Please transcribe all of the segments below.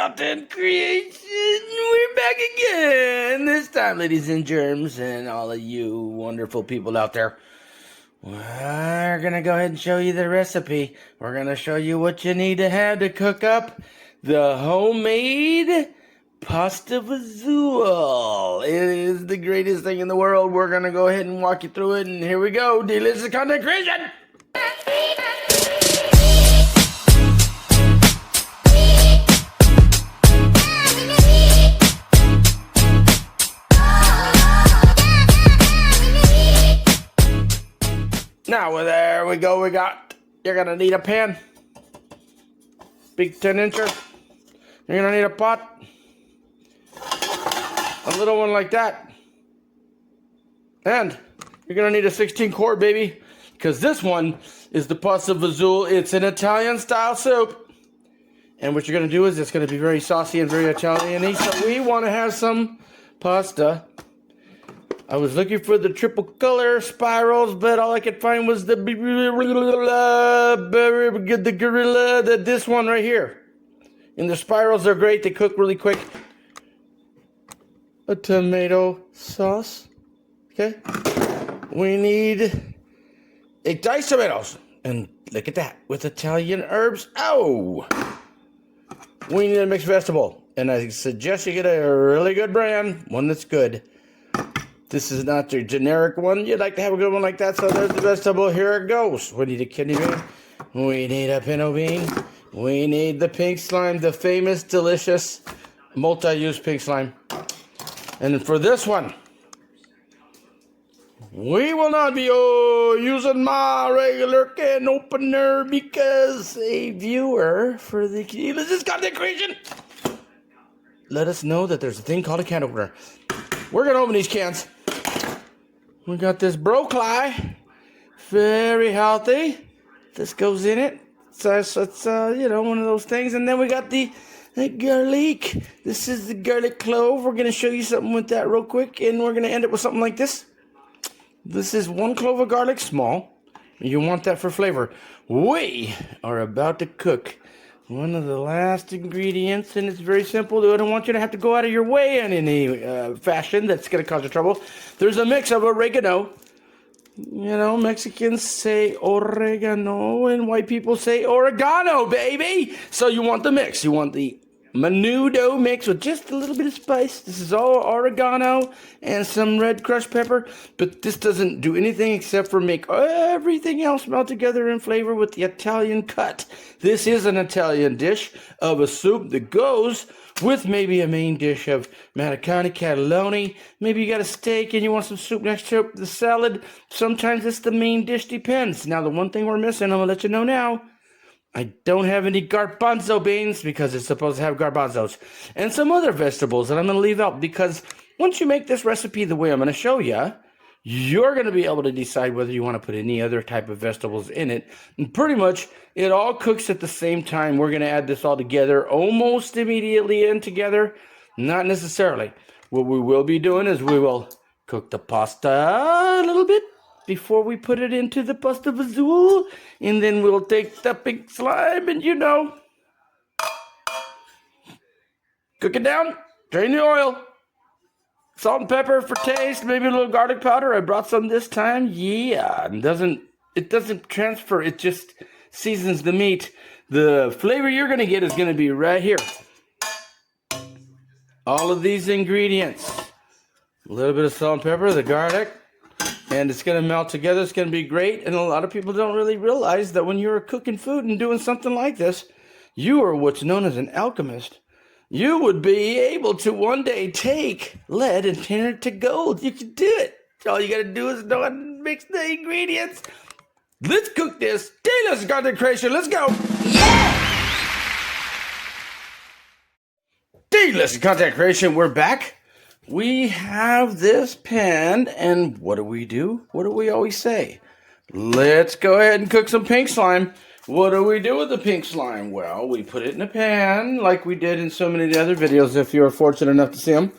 content creation. We're back again. This time, ladies and germs, and all of you wonderful people out there. We're going to go ahead and show you the recipe. We're going to show you what you need to have to cook up the homemade pasta visual. It is the greatest thing in the world. We're going to go ahead and walk you through it, and here we go. Delicious content creation. Now, there we go. You're going to need a pan. Big 10-incher. You're going to need a pot. A little one like that. And you're going to need a 16-quart, baby. Because this one is the pasta visual. It's an Italian-style soup. And what you're going to do is it's going to be very saucy and very Italian-y. So we want to have some pasta. I was looking for the triple color spirals, but all I could find was this one right here. And the spirals are great. They cook really quick. A tomato sauce. Okay. We need 8 diced tomatoes. And look at that. With Italian herbs. Oh! We need a mixed vegetable. And I suggest you get a really good brand. One that's good. This is not your generic one. You'd like to have a good one like that. So there's the vegetable. Here it goes. We need a kidney bean. We need a pinto bean. We need the pink slime, the famous, delicious, multi-use pink slime. And for this one, we will not be using my regular can opener because a viewer for the delicious content creation let us know that there's a thing called a can opener. We're going to open these cans. We got this broccoli, very healthy. This goes in it. So it's one of those things. And then we got the garlic. This is the garlic clove. We're going to show you something with that real quick. And we're going to end it with something like this. This is 1 clove of garlic, small. You want that for flavor. We are about to cook one of the last ingredients, and it's very simple. I don't want you to have to go out of your way in any fashion that's going to cause you trouble. There's a mix of oregano. You know, Mexicans say oregano, and white people say oregano, baby. So you want the mix. You want the menudo mix with just a little bit of spice. This is all oregano and some red crushed pepper, but this doesn't do anything except for make everything else melt together in flavor with the Italian cut. This is an Italian dish of a soup that goes with maybe a main dish of manicotti, cannelloni. Maybe you got a steak and you want some soup next to the salad. Sometimes it's the main dish, depends. Now, the one thing we're missing, I'm going to let you know now, I don't have any garbanzo beans because it's supposed to have garbanzos. And some other vegetables that I'm going to leave out because once you make this recipe the way I'm going to show you, you're going to be able to decide whether you want to put any other type of vegetables in it. And pretty much it all cooks at the same time. We're going to add this all together almost immediately in together. Not necessarily. What we will be doing is we will cook the pasta a little bit before we put it into the pasta visual, and then we'll take the pink slime and cook it down, drain the oil, salt and pepper for taste, maybe a little garlic powder. I brought some this time. Yeah, it doesn't transfer, it just seasons the meat. The flavor you're gonna get is gonna be right here. All of these ingredients, a little bit of salt and pepper, the garlic, and it's going to melt together. It's going to be great. And a lot of people don't really realize that when you're cooking food and doing something like this, you are what's known as an alchemist. You would be able to one day take lead and turn it to gold. You can do it. All you got to do is know how to mix the ingredients. Let's cook this delicious content creation. Let's go. Yeah! Delicious content creation. We're back. We have this pan, and what do we do? What do we always say? Let's go ahead and cook some pink slime. What do we do with the pink slime? Well, we put it in a pan like we did in so many of the other videos if you were fortunate enough to see them.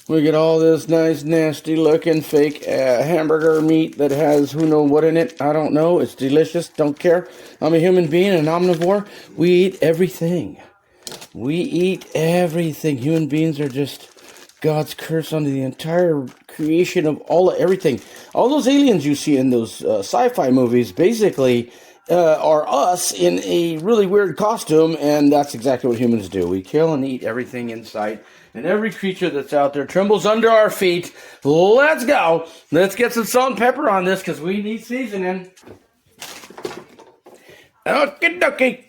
We get all this nice, nasty looking fake hamburger meat that has who knows what in it. I don't know. It's delicious. Don't care. I'm a human being, an omnivore. We eat everything. We eat everything. Human beings are just God's curse on the entire creation of everything. All those aliens you see in those sci-fi movies basically are us in a really weird costume, and that's exactly what humans do. We kill and eat everything in sight, and every creature that's out there trembles under our feet. Let's go. Let's get some salt and pepper on this because we need seasoning. Okie dokie.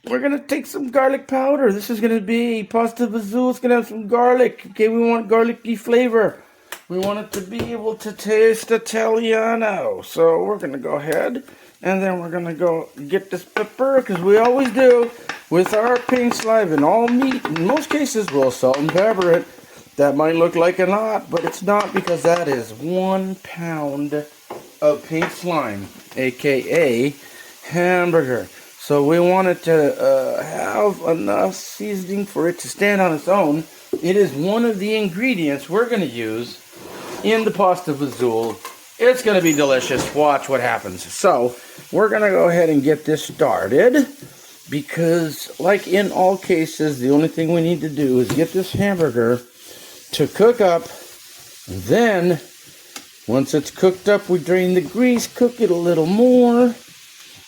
We're going to take some garlic powder. This is going to be pasta fazool. It's going to have some garlic. Okay, we want garlicky flavor. We want it to be able to taste Italiano. So we're going to go ahead and then we're going to go get this pepper because we always do with our pink slime and all meat. In most cases, we'll salt and pepper it. That might look like a lot, but it's not because that is 1 pound of pink slime, aka hamburger. So we want it to have enough seasoning for it to stand on its own. It is one of the ingredients we're going to use in the pasta fazool. It's going to be delicious. Watch what happens. So we're going to go ahead and get this started because, like in all cases, the only thing we need to do is get this hamburger to cook up. Then, once it's cooked up, we drain the grease, cook it a little more,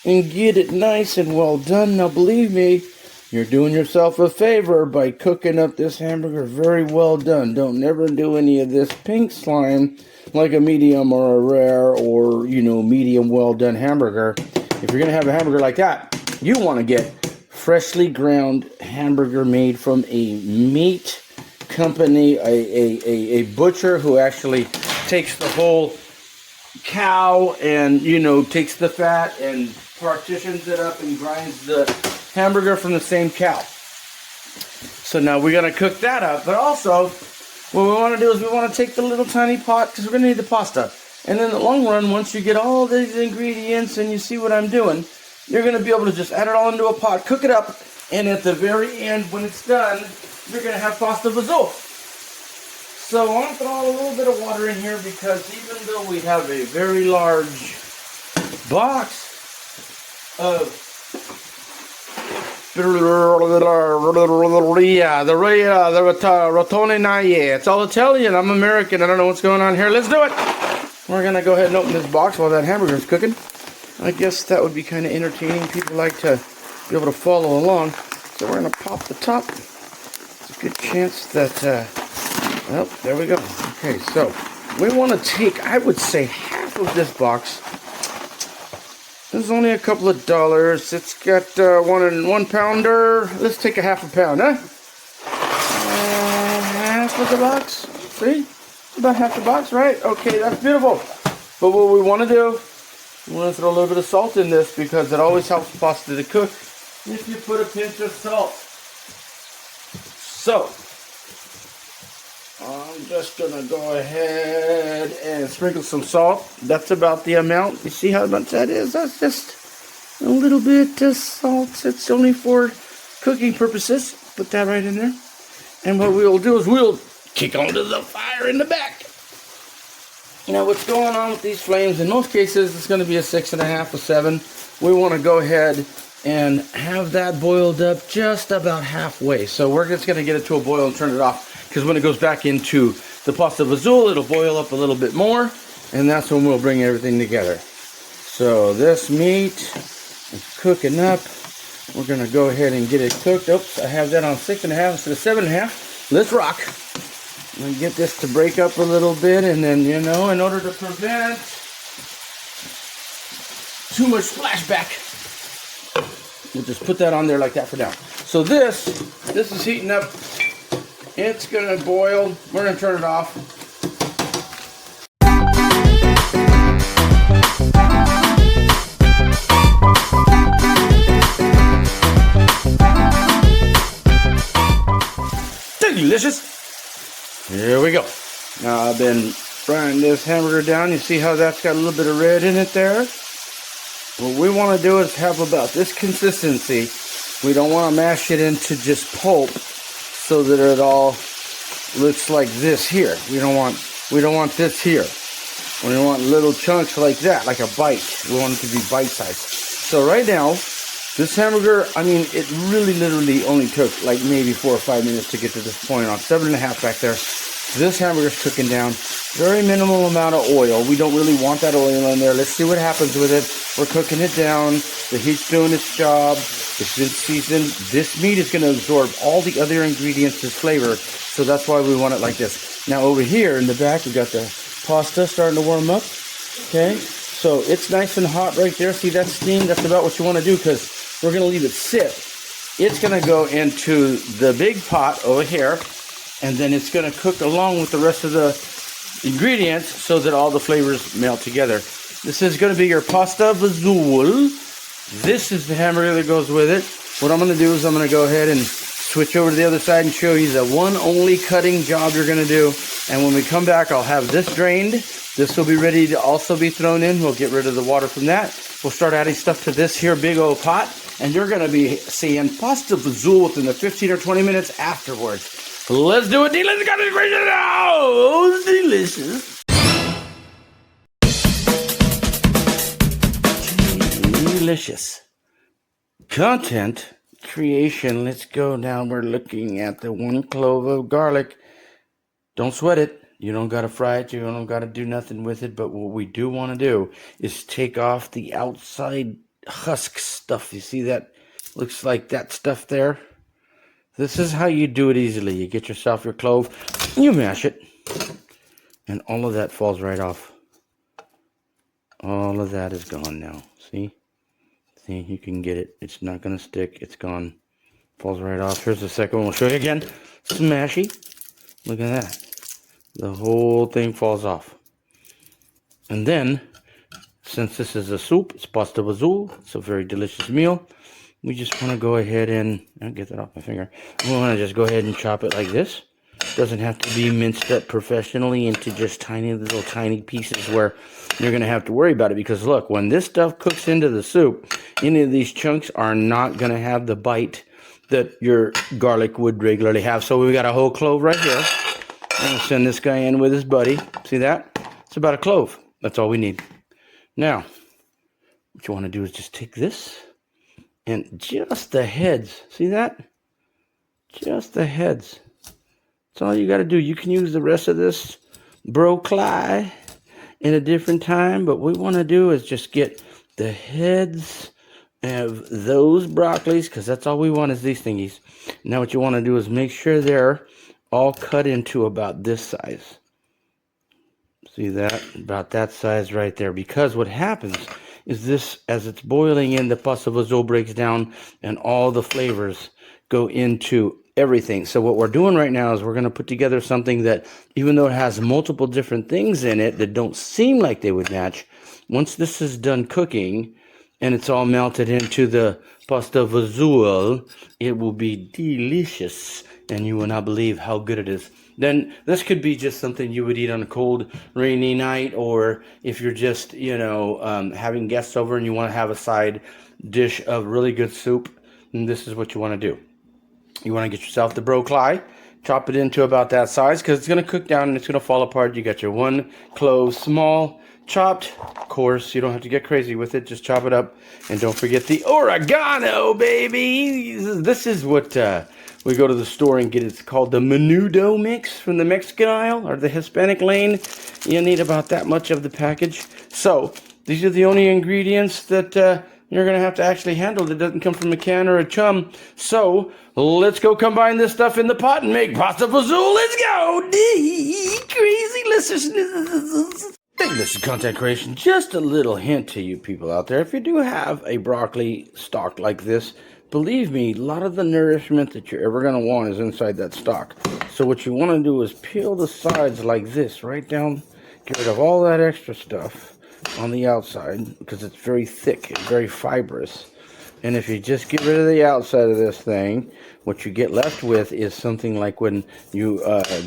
and get it nice and well done. Now, believe me, you're doing yourself a favor by cooking up this hamburger very well done. Don't never do any of this pink slime like a medium or a rare or, medium well done hamburger. If you're going to have a hamburger like that, you want to get freshly ground hamburger made from a meat company, a butcher who actually takes the whole cow and, takes the fat and partitions it up and grinds the hamburger from the same cow. So now we're going to cook that up. But also, what we want to do is we want to take the little tiny pot because we're going to need the pasta. And in the long run, once you get all these ingredients and you see what I'm doing, you're going to be able to just add it all into a pot, cook it up, and at the very end, when it's done, you're going to have pasta fazool. So I want to throw a little bit of water in here because even though we have a very large box of the Rotone Naye. It's all Italian. I'm American. I don't know what's going on here. Let's do it. We're going to go ahead and open this box while that hamburger is cooking. I guess that would be kind of entertaining. People like to be able to follow along. So we're going to pop the top. It's a good chance that, well, there we go. Okay, so we want to take, I would say, half of this box. This is only a couple of dollars. It's got 1 pounder. Let's take a half a pound, huh? Half of the box. See? About half the box, right? Okay, that's beautiful. But what we want to do, we want to throw a little bit of salt in this because it always helps pasta to cook if you put a pinch of salt. So, I'm just going to go ahead and sprinkle some salt. That's about the amount. You see how much that is? That's just a little bit of salt. It's only for cooking purposes. Put that right in there. And what we'll do is we'll kick onto the fire in the back. Now what's going on with these flames, in most cases it's going to be a 6.5, a 7. We want to go ahead and have that boiled up just about halfway. So we're just going to get it to a boil and turn it off. Because when it goes back into the pasta fazool, it'll boil up a little bit more, and that's when we'll bring everything together. So this meat is cooking up. We're going to go ahead and get it cooked. Oops, I have that on 6.5 instead of 7.5. Let's rock. I'm going to get this to break up a little bit, and then, in order to prevent too much splashback, we'll just put that on there like that for now. So this is heating up. It's going to boil. We're going to turn it off. Delicious. Here we go. Now I've been frying this hamburger down. You see how that's got a little bit of red in it there? What we want to do is have about this consistency. We don't want to mash it into just pulp so that it all looks like this here. We don't want this here. We want little chunks like that, like a bite. We want it to be bite-sized. So right now, This hamburger, I mean, it really literally only took like maybe 4 or 5 minutes to get to this point on 7.5 back there. This hamburger's cooking down. Very minimal amount of oil. We don't really want that oil in there. Let's see what happens with it. We're cooking it down. The heat's doing its job. It's been seasoned. This meat is going to absorb all the other ingredients' flavor. So that's why we want it like this. Now over here in the back, we got the pasta starting to warm up. Okay. So it's nice and hot right there. See that steam? That's about what you want to do because we're going to leave it sit. It's going to go into the big pot over here. And then it's going to cook along with the rest of the ingredients so that all the flavors melt together. This is going to be your pasta Fasoli. This is the hamburger that goes with it. What I'm going to do is I'm going to go ahead and switch over to the other side and show you the one only cutting job you're going to do. And when we come back, I'll have this drained. This will be ready to also be thrown in. We'll get rid of the water from that. We'll start adding stuff to this here big old pot. And you're going to be seeing pasta Fasoli within the 15 or 20 minutes afterwards. Let's do it. Let's go to the creation now. Oh, delicious. Delicious. Content creation. Let's go now. We're looking at the 1 clove of garlic. Don't sweat it. You don't got to fry it. You don't got to do nothing with it. But what we do want to do is take off the outside husk stuff. You see that? Looks like that stuff there. This is how you do it easily. You get yourself your clove, you mash it, and all of that falls right off. All of that is gone now. See? See, you can get it. It's not going to stick. It's gone. Falls right off. Here's the second one. We'll show you again. Smashy. Look at that. The whole thing falls off. And then, since this is a soup, it's pasta Fasoli. It's a very delicious meal. We just want to go ahead and, I'll get that off my finger. We want to just go ahead and chop it like this. Doesn't have to be minced up professionally into just tiny little tiny pieces where you're going to have to worry about it. Because look, when this stuff cooks into the soup, any of these chunks are not going to have the bite that your garlic would regularly have. So we got a whole clove right here. I'm going to send this guy in with his buddy. See that? It's about a clove. That's all we need. Now, what you want to do is just take this. And just the heads, see that? Just the heads. That's all you got to do. You can use the rest of this broccoli in a different time, but what we want to do is just get the heads of those broccolis, because that's all we want is these thingies. Now what you want to do is make sure they're all cut into about this size. See that? About that size right there, because what happens is this, as it's boiling in, the pasta Fasoli breaks down and all the flavors go into everything. So what we're doing right now is we're going to put together something that, even though it has multiple different things in it that don't seem like they would match, once this is done cooking and it's all melted into the pasta Fasoli, it will be delicious and you will not believe how good it is. Then this could be just something you would eat on a cold, rainy night, or if you're just, having guests over and you want to have a side dish of really good soup, then this is what you want to do. You want to get yourself the broccoli, chop it into about that size because it's going to cook down and it's going to fall apart. You got your 1 clove, small, chopped. Of course, you don't have to get crazy with it. Just chop it up. And don't forget the oregano, baby. This is what we go to the store and get. It's called the menudo mix from the Mexican aisle or the Hispanic lane. You need about that much of the package. So these are the only ingredients that you're going to have to actually handle that doesn't come from a can or a chum. So let's go combine this stuff in the pot and make pasta Fasoli. Let's go. Crazy listeners. This is content creation. Just a little hint to you people out there. If you do have a broccoli stalk like this, believe me, a lot of the nourishment that you're ever going to want is inside that stalk. So what you want to do is peel the sides like this, right down, get rid of all that extra stuff on the outside because it's very thick and very fibrous. And if you just get rid of the outside of this thing, what you get left with is something like when you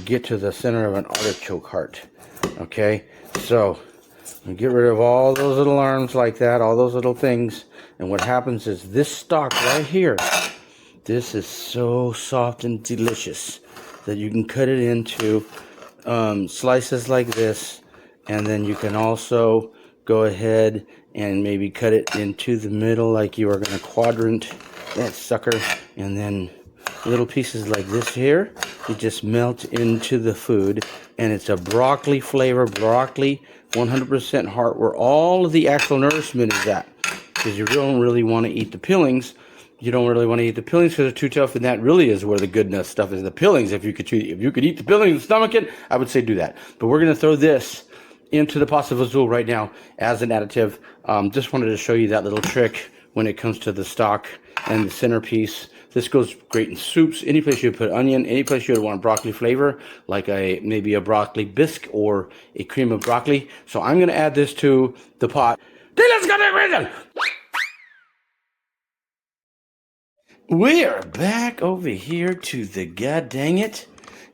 get to the center of an artichoke heart. Okay? So, you get rid of all those little arms like that, all those little things. And what happens is this stalk right here, this is so soft and delicious that you can cut it into slices like this. And then you can also go ahead and maybe cut it into the middle like you are going to quadrant that sucker, and then little pieces like this here, you just melt into the food, and it's a broccoli flavor, broccoli 100% heart, where all of the actual nourishment is at, because you don't really want to eat the peelings. You don't really want to eat the peelings because they're too tough, and that really is where the goodness stuff is, the peelings. If you could eat the peelings and stomach it, I would say do that. But we're going to throw this into the pasta fazool right now as an additive. Just wanted to show you that little trick when it comes to the stock and the centerpiece. This goes great in soups. Any place you would put onion, any place you would want broccoli flavor, like maybe a broccoli bisque or a cream of broccoli. So I'm going to add this to the pot. Then let's go to the region. We are back over here to the god dang it,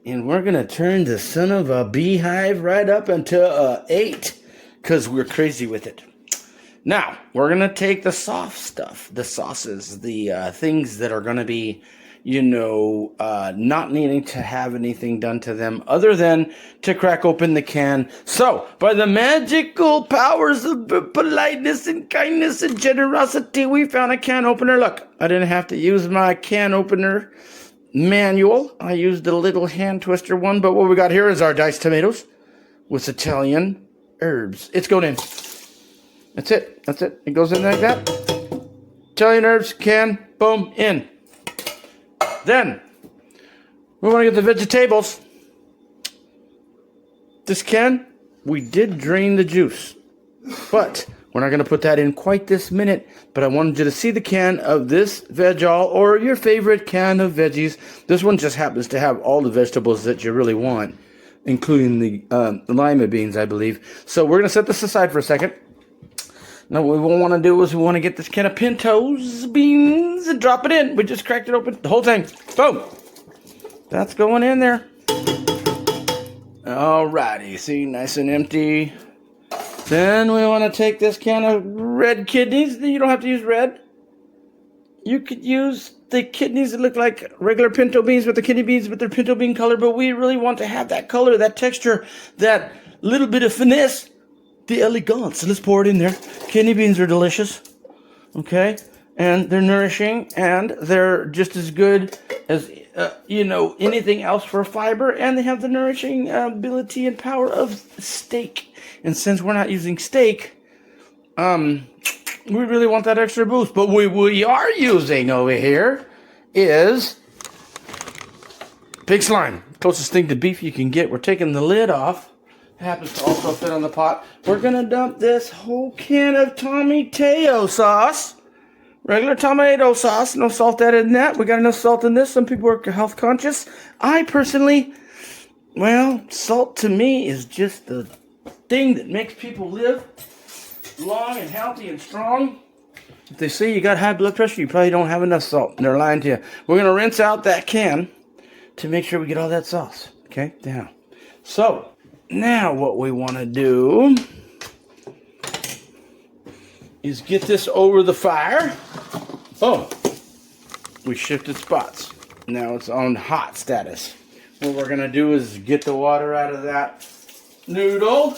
and we're going to turn the son of a beehive right up until 8, because we're crazy with it. Now, we're going to take the soft stuff, the sauces, the things that are going to be, not needing to have anything done to them other than to crack open the can. So, by the magical powers of politeness and kindness and generosity, we found a can opener. Look, I didn't have to use my can opener manual. I used the little hand twister one, but what we got here is our diced tomatoes with Italian herbs. It's going in. That's it. That's it. It goes in like that. Italian herbs, can, boom, in. Then, we want to get the vegetables. This can, we did drain the juice, but we're not going to put that in quite this minute. But I wanted you to see the can of this veg-all, or your favorite can of veggies. This one just happens to have all the vegetables that you really want, including the lima beans, I believe. So we're going to set this aside for a second. Now, what we want to do is we want to get this can of pintos beans and drop it in. We just cracked it open, the whole thing. Boom. That's going in there. Alrighty, see, nice and empty. Then we want to take this can of red kidneys. You don't have to use red. You could use the kidneys that look like regular pinto beans with the kidney beans with their pinto bean color, but we really want to have that color, that texture, that little bit of finesse. The elegance. So let's pour it in there. Kidney beans are delicious, okay, and they're nourishing, and they're just as good as anything else for fiber, and they have the nourishing ability and power of steak. And since we're not using steak, we really want that extra boost. But what we are using over here is pig slime, closest thing to beef you can get. We're taking the lid off. Happens to also fit on the pot. We're going to dump this whole can of tomato sauce. Regular tomato sauce. No salt added in that. We got enough salt in this. Some people are health conscious. I personally, salt to me is just the thing that makes people live long and healthy and strong. If they say you got high blood pressure, you probably don't have enough salt. And they're lying to you. We're going to rinse out that can to make sure we get all that sauce. Okay? Down. So, now what we want to do is get this over the fire. Oh, we shifted spots. Now it's on hot status. What we're going to do is get the water out of that noodle,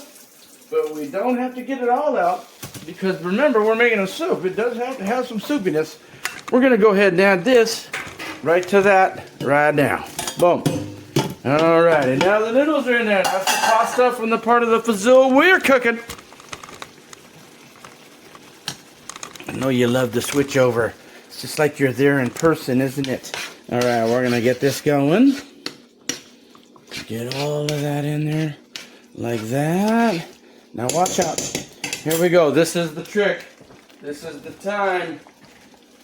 but we don't have to get it all out because remember, we're making a soup. It does have to have some soupiness. We're going to go ahead and add this right to that right now. Boom. Alrighty, now the noodles are in there. That's the pasta from the part of the fazool we're cooking. I know you love to switch over. It's just like you're there in person, isn't it? Alright, we're going to get this going. Get all of that in there like that. Now watch out. Here we go. This is the trick. This is the time.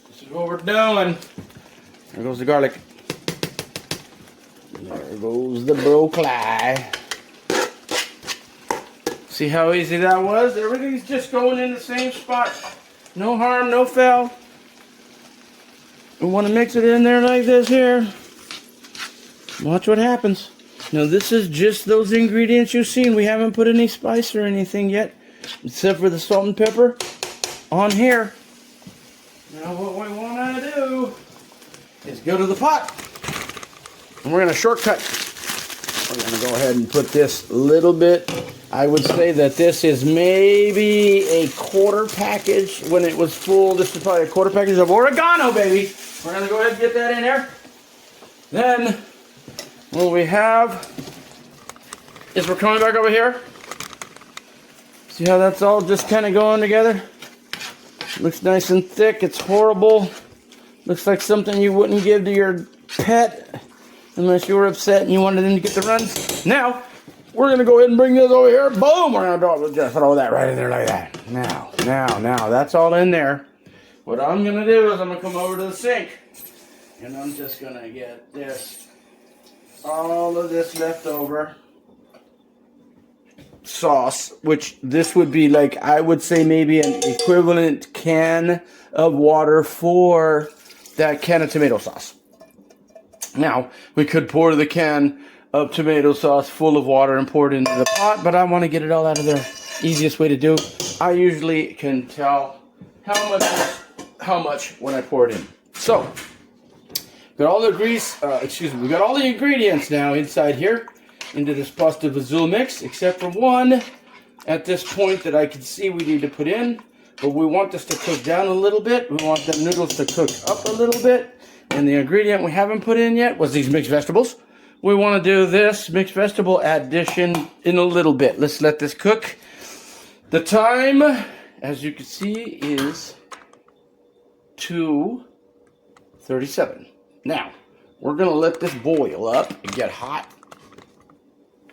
This is what we're doing. There goes the garlic. There goes the broccoli. See how easy that was? Everything's just going in the same spot. No harm, no foul. We want to mix it in there like this here. Watch what happens. Now this is just those ingredients you've seen. We haven't put any spice or anything yet, except for the salt and pepper on here. Now what we want to do is go to the pot. And we're going to shortcut. We're going to go ahead and put this little bit. I would say that this is maybe a quarter package. When it was full, this is probably a quarter package of oregano, baby. We're going to go ahead and get that in there. Then, what we have is we're coming back over here. See how that's all just kind of going together? Looks nice and thick. It's horrible. Looks like something you wouldn't give to your pet unless you were upset and you wanted them to get the runs. Now, we're going to go ahead and bring this over here. Boom! We're going to just throw that right in there like that. Now, that's all in there. What I'm going to do is I'm going to come over to the sink. And I'm just going to get this, all of this leftover sauce, which this would be like, I would say maybe an equivalent can of water for that can of tomato sauce. Now, we could pour the can of tomato sauce full of water and pour it into the pot, but I want to get it all out of there. Easiest way to do. I usually can tell how much when I pour it in. So, got all the we got all the ingredients now inside here into this pasta fazool mix, except for one at this point that I can see we need to put in. But we want this to cook down a little bit. We want the noodles to cook up a little bit. And the ingredient we haven't put in yet was these mixed vegetables. We want to do this mixed vegetable addition in a little bit. Let's let this cook. The time, as you can see, is 2:37. Now, we're going to let this boil up and get hot.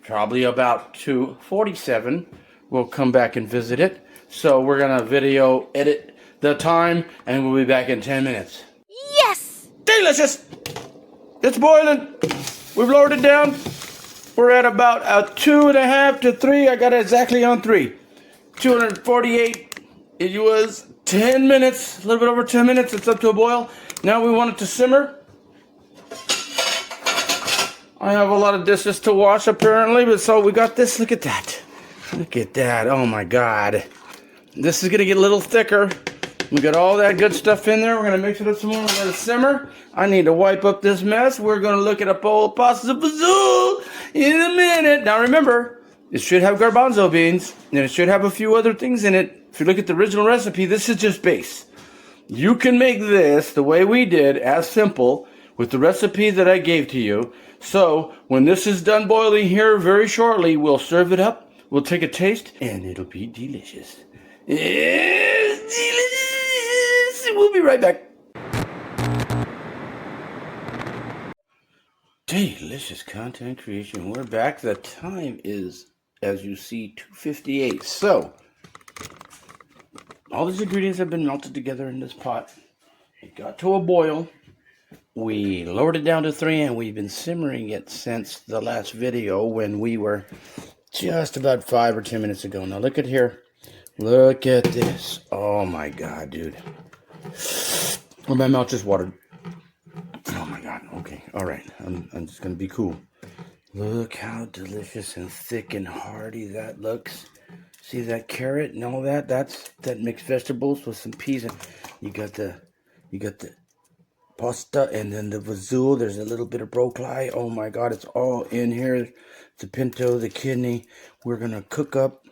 Probably about 2:47. We'll come back and visit it. So we're going to video edit the time, and we'll be back in 10 minutes. Yes! Delicious! It's boiling. We've lowered it down. We're at about a 2.5 to 3. I got it exactly on 3. 248. It was 10 minutes, a little bit over 10 minutes. It's up to a boil. Now we want it to simmer. I have a lot of dishes to wash apparently, but so we got this. Look at that. Look at that. Oh my God. This is going to get a little thicker. We got all that good stuff in there. We're going to mix it up some more. We're going to simmer. I need to wipe up this mess. We're going to look at a bowl of pasta fazool in a minute. Now remember, it should have garbanzo beans, and it should have a few other things in it. If you look at the original recipe, this is just base. You can make this the way we did, as simple, with the recipe that I gave to you. So, when this is done boiling here very shortly, we'll serve it up, we'll take a taste, and it'll be delicious. It's delicious! We'll be right back. Delicious content creation. We're back. The time is, as you see, 2:58. So, all these ingredients have been melted together in this pot. It got to a boil. We lowered it down to 3, and we've been simmering it since the last video when we were just about 5 or 10 minutes ago. Now look at here. Look at this. Oh my God, dude. Well, my mouth just watered. Oh my God. Okay. All right. I'm just going to be cool. Look how delicious and thick and hearty that looks. See that carrot and all that? That's that mixed vegetables with some peas. And you got the pasta and then the fazool. There's a little bit of broccoli. Oh my God, it's all in here. The pinto, the kidney. We're going to cook up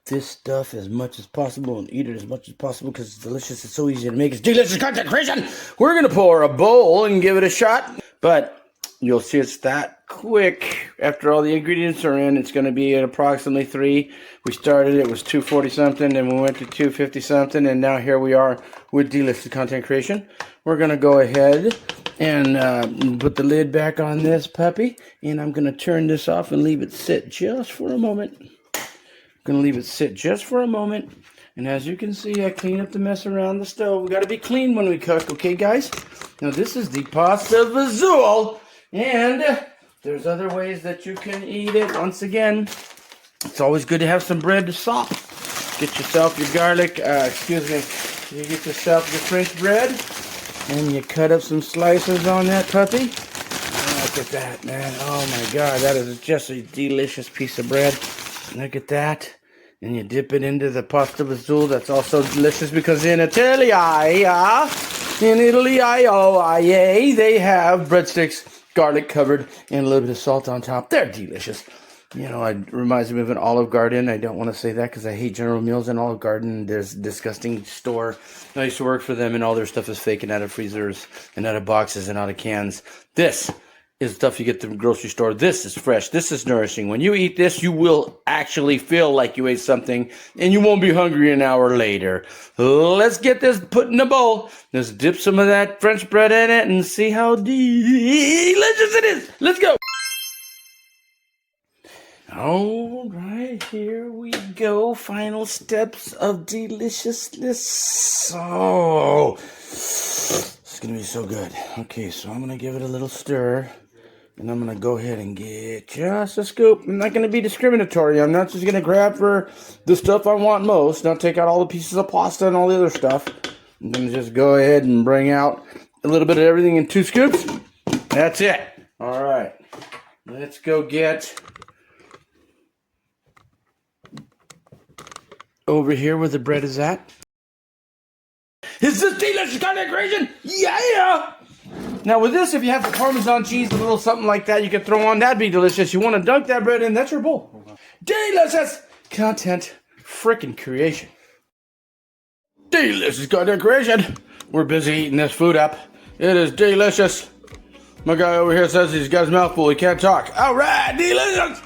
this stuff as much as possible and eat it as much as possible because it's delicious. It's so easy to make. It's delicious content creation. We're going to pour a bowl and give it a shot. But you'll see it's that quick. After all the ingredients are in, it's going to be at approximately 3. We started, it was 240 something, and we went to 250 something, and now here we are with delicious content creation. We're going to go ahead and put the lid back on this puppy, and I'm going to turn this off and leave it sit just for a moment. I'm going to leave it sit just for a moment, and as you can see, I clean up the mess around the stove. We got to be clean when we cook, okay, guys? Now, this is the pasta fazool, and there's other ways that you can eat it. Once again, it's always good to have some bread to sop. Get yourself your garlic, you get yourself your French bread, and you cut up some slices on that puppy. Look at that, man. Oh my God, that is just a delicious piece of bread. Look at that. And you dip it into the pasta fazool. That's also delicious because in Italy, they have breadsticks garlic covered, and a little bit of salt on top. They're delicious. You know, it reminds me of an Olive Garden. I don't want to say that because I hate General Mills and Olive Garden. There's a disgusting store. I used to work for them, and all their stuff is fake and out of freezers and out of boxes and out of cans. This is stuff you get from the grocery store. This is fresh. This is nourishing. When you eat this, you will actually feel like you ate something, and you won't be hungry an hour later. Let's get this put in a bowl. Let's dip some of that French bread in it and see how delicious it is. Let's go. All right, here we go. Final steps of deliciousness. Oh, it's going to be so good. Okay, so I'm going to give it a little stir. And I'm going to go ahead and get just a scoop. I'm not going to be discriminatory. I'm not just going to grab for the stuff I want most. Not take out all the pieces of pasta and all the other stuff. I'm going to just go ahead and bring out a little bit of everything in 2 scoops. That's it. All right. Let's go get over here where the bread is at. Is this delicious consecration? Yeah! Now with this, if you have the Parmesan cheese, a little something like that you can throw on, that'd be delicious. You want to dunk that bread in, that's your bowl. Delicious content frickin' creation. Delicious content creation. We're busy eating this food up. It is delicious. My guy over here says he's got his mouth full, he can't talk. All right, delicious.